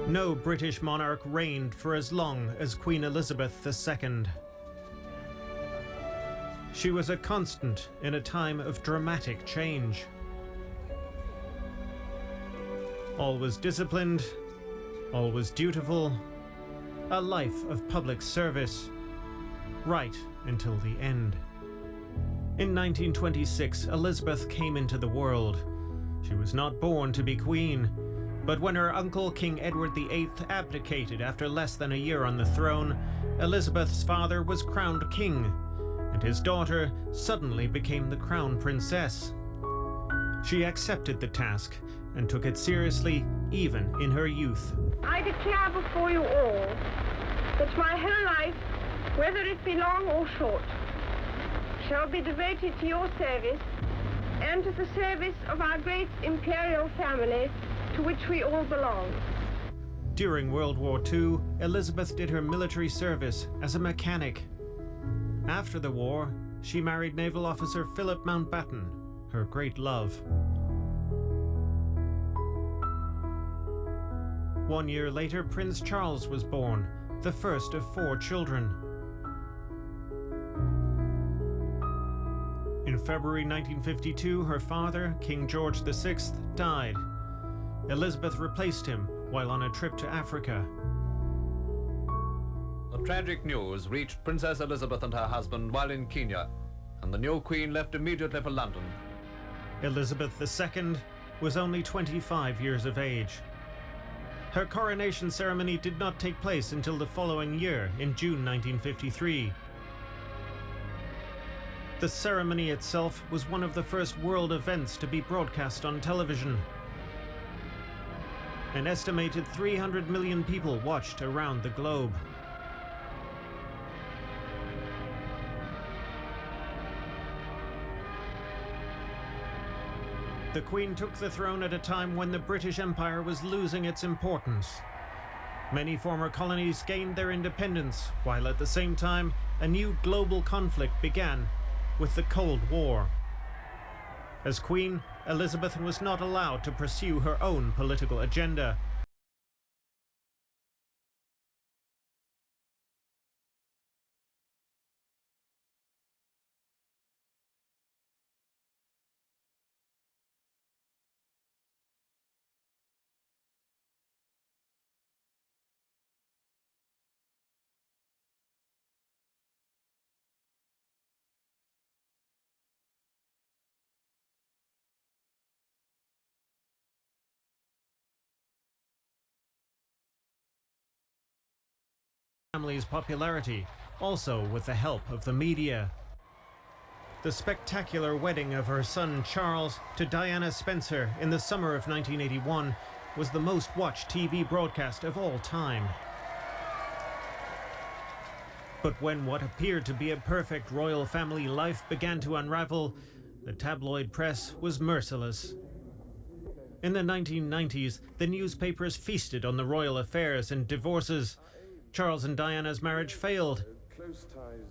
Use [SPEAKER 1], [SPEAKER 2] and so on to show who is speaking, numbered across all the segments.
[SPEAKER 1] No British monarch reigned for as long as Queen Elizabeth II. She was a constant in a time of dramatic change. Always disciplined, always dutiful, a life of public service, right until the end. In 1926, Elizabeth came into the world. She was not born to be queen, but when her uncle King Edward VIII abdicated after less than a year on the throne, Elizabeth's father was crowned king, and his daughter suddenly became the crown princess. She accepted the task and took it seriously even in her youth.
[SPEAKER 2] I declare before you all that my whole life, whether it be long or short, shall be devoted to your service and to the service of our great imperial family to which we all belong.
[SPEAKER 1] During World War II, Elizabeth did her military service as a mechanic. After the war, she married naval officer Philip Mountbatten, her great love. 1 year later, Prince Charles was born, the first of 4 children. In February 1952, her father, King George VI, died. Elizabeth replaced him while on a trip to Africa.
[SPEAKER 3] The tragic news reached Princess Elizabeth and her husband while in Kenya, and the new queen left immediately for London.
[SPEAKER 1] Elizabeth II was only 25 years of age. Her coronation ceremony did not take place until the following year, in June 1953. The ceremony itself was one of the first world events to be broadcast on television. An estimated 300 million people watched around the globe. The Queen took the throne at a time when the British Empire was losing its importance. Many former colonies gained their independence, while at the same time, a new global conflict began with the Cold War. As Queen, Elizabeth was not allowed to pursue her own political agenda. Family's popularity, also with the help of the media. The spectacular wedding of her son Charles to Diana Spencer in the summer of 1981 was the most watched TV broadcast of all time. But when what appeared to be a perfect royal family life began to unravel, the tabloid press was merciless. In the 1990s, the newspapers feasted on the royal affairs and divorces. Charles and Diana's marriage failed,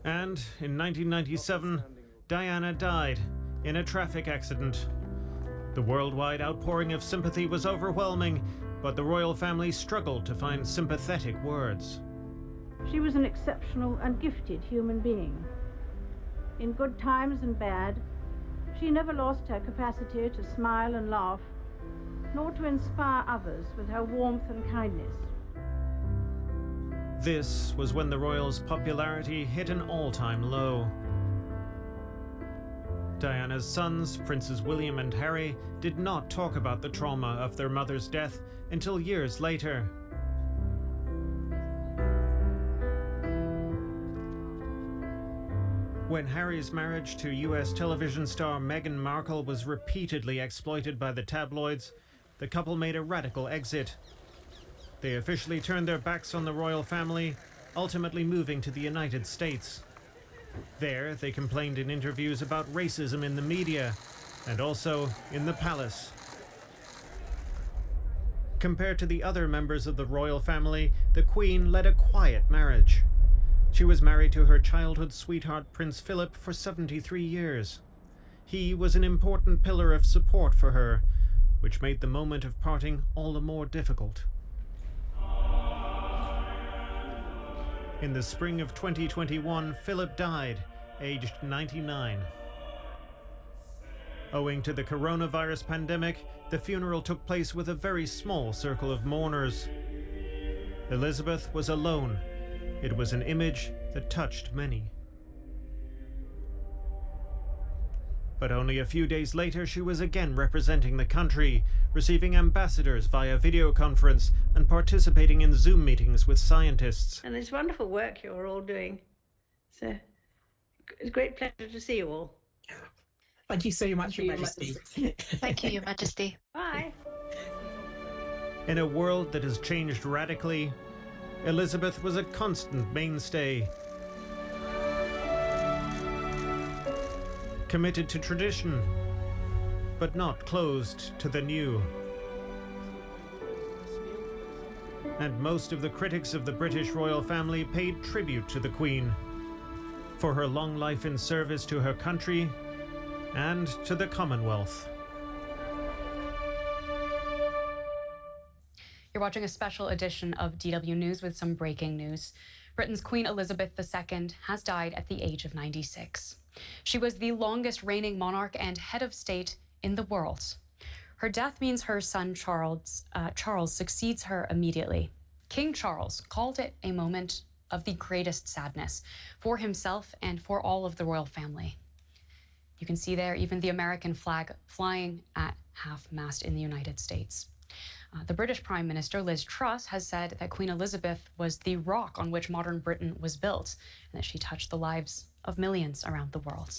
[SPEAKER 1] and in 1997, Diana died in a traffic accident. The worldwide outpouring of sympathy was overwhelming, but the royal family struggled to find sympathetic words.
[SPEAKER 4] She was an exceptional and gifted human being. In good times and bad, she never lost her capacity to smile and laugh, nor to inspire others with her warmth and kindness.
[SPEAKER 1] This was when the royals' popularity hit an all-time low. Diana's sons, Princes William and Harry, did not talk about the trauma of their mother's death until years later. When Harry's marriage to US television star Meghan Markle was repeatedly exploited by the tabloids, the couple made a radical exit. They officially turned their backs on the royal family, ultimately moving to the United States. There, they complained in interviews about racism in the media and also in the palace. Compared to the other members of the royal family, the Queen led a quiet marriage. She was married to her childhood sweetheart Prince Philip for 73 years. He was an important pillar of support for her, which made the moment of parting all the more difficult. In the spring of 2021, Philip died, aged 99. Owing to the coronavirus pandemic, the funeral took place with a very small circle of mourners. Elizabeth was alone. It was an image that touched many. But only a few days later, she was again representing the country, receiving ambassadors via video conference and participating in Zoom meetings with scientists.
[SPEAKER 2] And it's wonderful work you're all doing. So it's a great pleasure to see you all.
[SPEAKER 5] Thank you so much, Your Majesty.
[SPEAKER 6] Thank you, Your Majesty.
[SPEAKER 2] Bye.
[SPEAKER 1] In a world that has changed radically, Elizabeth was a constant mainstay. Committed to tradition, but not closed to the new. And most of the critics of the British royal family paid tribute to the Queen for her long life in service to her country and to the Commonwealth.
[SPEAKER 7] You're watching a special edition of DW News with some breaking news. Britain's Queen Elizabeth II has died at the age of 96. She was the longest reigning monarch and head of state in the world. Her death means her son Charles succeeds her immediately. King Charles called it a moment of the greatest sadness for himself and for all of the royal family. You can see there even the American flag flying at half-mast in the United States. The British Prime Minister Liz Truss has said that Queen Elizabeth was the rock on which modern Britain was built and that she touched the lives of millions around the world.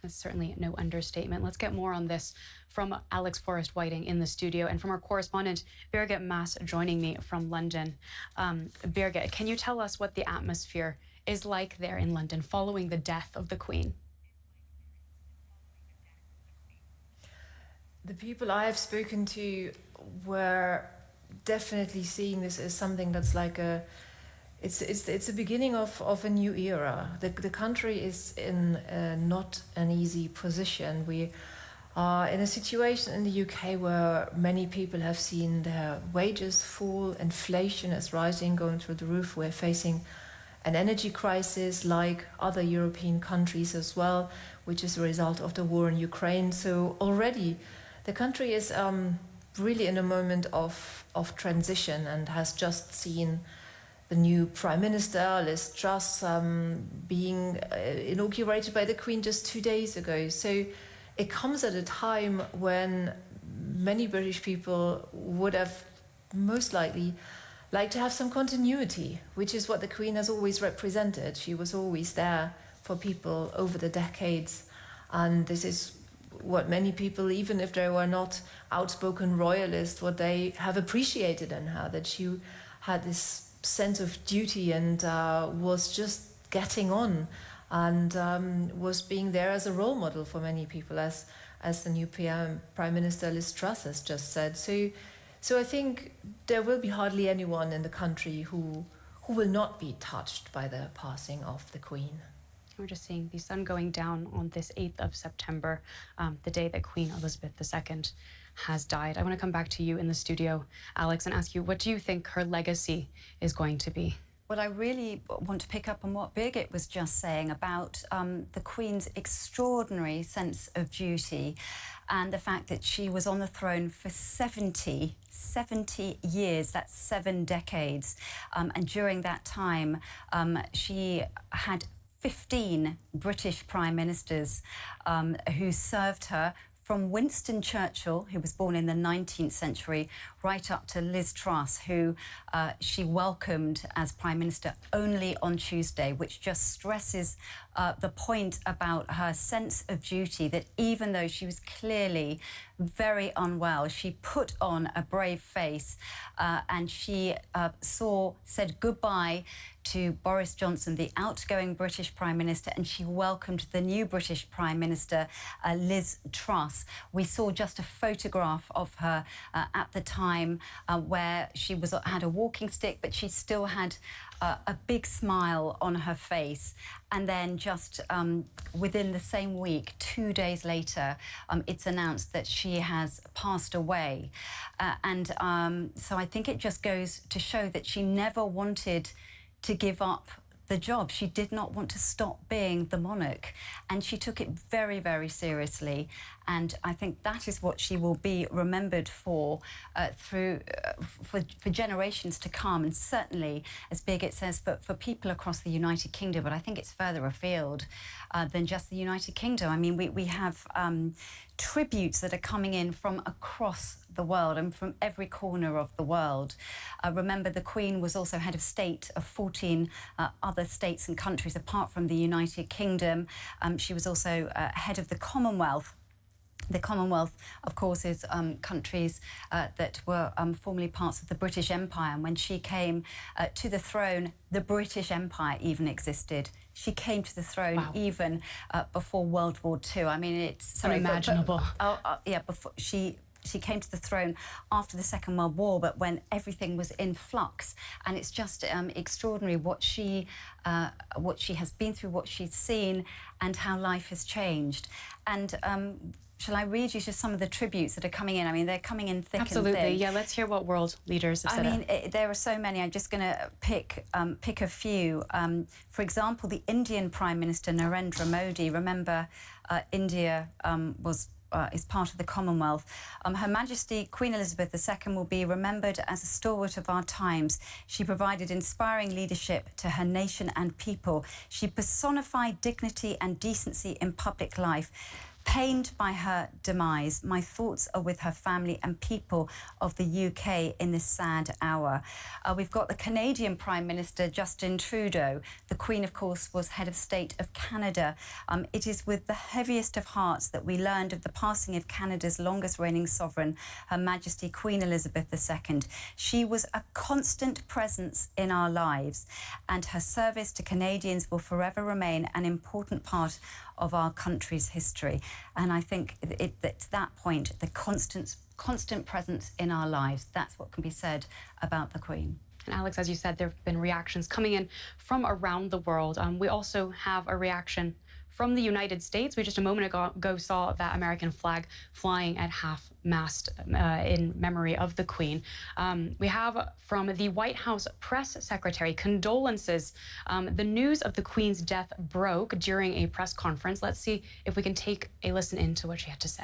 [SPEAKER 7] That's certainly no understatement. Let's get more on this from Alex Forrest Whiting in the studio and from our correspondent Birgit Maas joining me from London. Birgit, can you tell us what the atmosphere is like there in London following the death of the Queen?
[SPEAKER 8] The people I have spoken to were definitely seeing this as something that's like it's the beginning of a new era. The country is in not an easy position. We are in a situation in the UK where many people have seen their wages fall, inflation is rising, going through the roof. We're facing an energy crisis like other European countries as well, which is a result of the war in Ukraine. So already the country is really in a moment of transition and has just seen the new Prime Minister, Liz Truss, being inaugurated by the Queen just 2 days ago. So it comes at a time when many British people would have most likely liked to have some continuity, which is what the Queen has always represented. She was always there for people over the decades, and this is what many people, even if they were not outspoken royalists, what they have appreciated in her, that she had this sense of duty and was just getting on and was being there as a role model for many people, as the new Prime Minister Liz Truss has just said. So I think there will be hardly anyone in the country who will not be touched by the passing of the Queen.
[SPEAKER 7] We're just seeing the sun going down on this 8th of September, the day that Queen Elizabeth II has died. I want to come back to you in the studio, Alex, and ask you, what do you think her legacy is going to be?
[SPEAKER 9] Well, I really want to pick up on what Birgit was just saying about the Queen's extraordinary sense of duty and the fact that she was on the throne for 70 years, that's 7 decades. And during that time, she had 15 British Prime Ministers who served her, from Winston Churchill, who was born in the 19th century, right up to Liz Truss, who she welcomed as Prime Minister only on Tuesday, which just stresses the point about her sense of duty, that even though she was clearly very unwell, she put on a brave face and she said goodbye to Boris Johnson, the outgoing British Prime Minister, and she welcomed the new British Prime Minister, Liz Truss. We saw just a photograph of her at the time where she had a walking stick, but she still had a big smile on her face, and then just within the same week, 2 days later, it's announced that she has passed away. So I think it just goes to show that she never wanted to give up the job. She did not want to stop being the monarch, and she took it very, very seriously. And I think that is what she will be remembered for for generations to come. And certainly, as Birgit says, for people across the United Kingdom, but I think it's further afield than just the United Kingdom. I mean, we have tributes that are coming in from across the world and from every corner of the world. Remember, the Queen was also head of state of 14 other states and countries apart from the United Kingdom. She was also head of the Commonwealth. The Commonwealth, of course, is countries that were formerly parts of the British Empire. And when she came to the throne, the British Empire even existed. She came to the throne even before World War II. I mean, it's
[SPEAKER 7] unimaginable.
[SPEAKER 9] Before she came to the throne after the Second World War, but when everything was in flux. And it's just extraordinary what she has been through, what she's seen, and how life has changed. And shall I read you just some of the tributes that are coming in? I mean, they're coming in thick and thin.
[SPEAKER 7] Absolutely, yeah. Let's hear what world leaders have said.
[SPEAKER 9] I mean, there are so many. I'm just going to pick a few. For example, the Indian Prime Minister Narendra Modi. Remember, India is part of the Commonwealth. Her Majesty Queen Elizabeth II will be remembered as a stalwart of our times. She provided inspiring leadership to her nation and people. She personified dignity and decency in public life. Pained by her demise, my thoughts are with her family and people of the UK in this sad hour. We've got the Canadian Prime Minister, Justin Trudeau. The Queen, of course, was head of state of Canada. It is with the heaviest of hearts that we learned of the passing of Canada's longest reigning sovereign, Her Majesty Queen Elizabeth II. She was a constant presence in our lives, and her service to Canadians will forever remain an important part of our country's history. And I think it's that point, the constant presence in our lives. That's what can be said about the Queen.
[SPEAKER 7] And Alex, as you said, there have been reactions coming in from around the world. We also have a reaction from the United States. We just a moment ago saw that American flag flying at half-mast in memory of the Queen. We have from the White House press secretary condolences. The news of the Queen's death broke during a press conference. Let's see if we can take a listen into what she had to say.